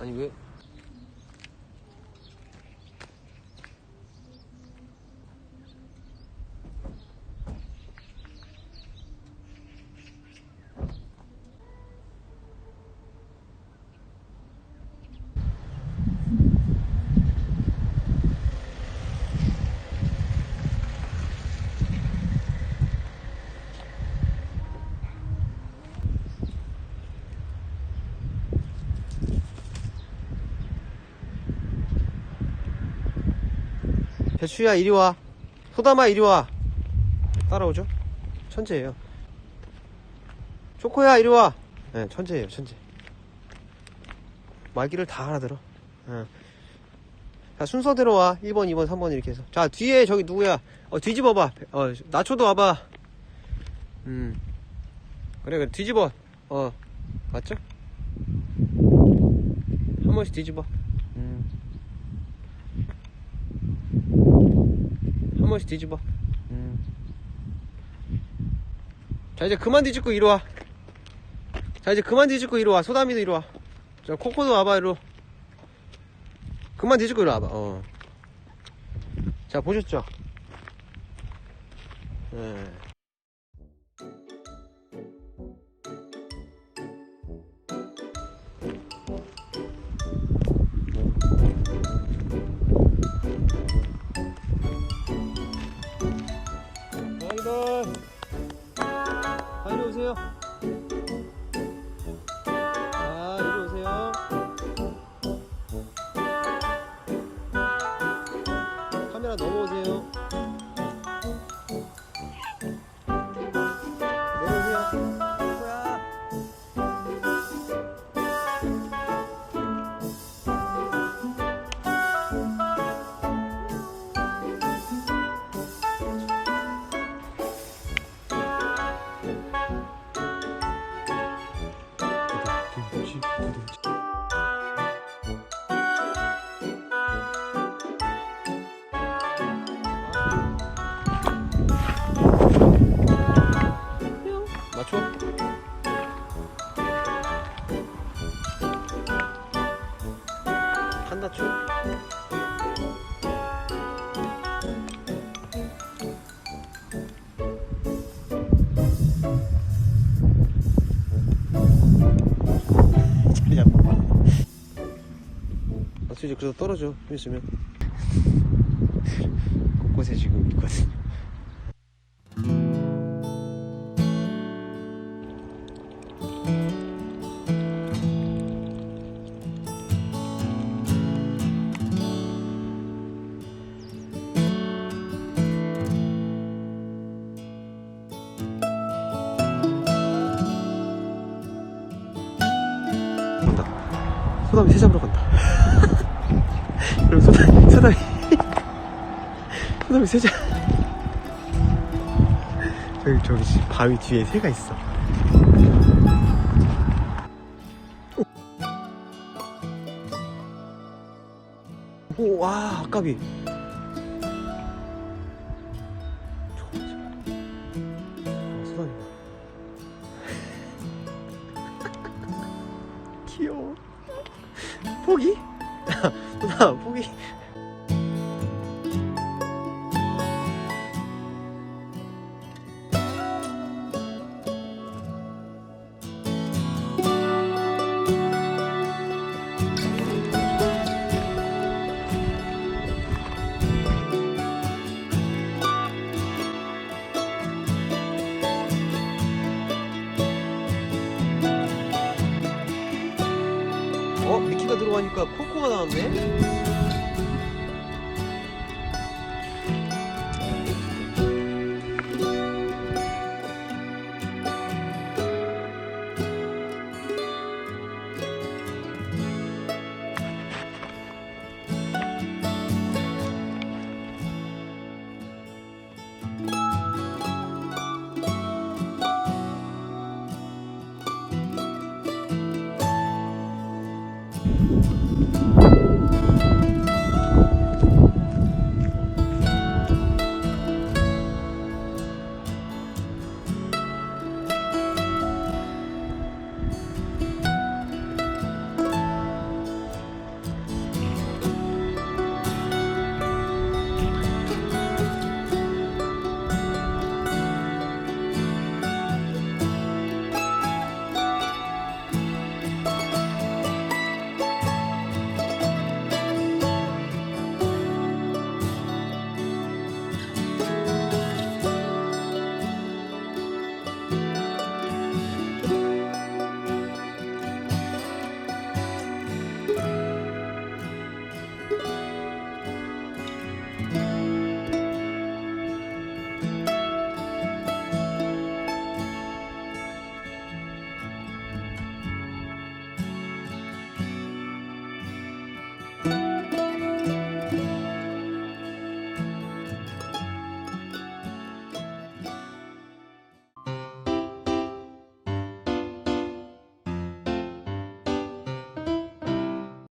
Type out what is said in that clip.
아니 왜? 배추야 이리와. 소담아 이리와. 따라오죠? 천재예요. 초코야 이리와. 네, 천재예요 천재. 말귀를 다 알아들어. 네. 자 순서대로 와. 1번 2번 3번 이렇게 해서. 자 뒤에 저기 누구야. 뒤집어봐. 나초도 와봐. 그래 뒤집어. 맞죠? 한 번씩 뒤집어. 한 번씩 뒤집어. 자 이제 그만 뒤집고 이리 와. 자 이제 그만 뒤집고 이리 와. 소담이도 이리 와. 자 코코도 와봐 이리로. 그만 뒤집고 이리 와봐. 자 보셨죠? 네. 아이들 빨리 오세요. 자 이리 오세요. 카메라 넘어오세요. 내려오세요. 맞춰? 한다초? 자리 잡고 봐. 나초 이제 그래도 떨어져. 좀 있으면 곳곳에 지금 있거든. 소담이 새 잡으러 간다. 그럼 소담이 새 잡. 저기 바위 뒤에 새가 있어. 오, 와, 아까비. 소담이. 귀여워. 포기? 나 포기. 미키가 들어가니까 코코가 나왔네?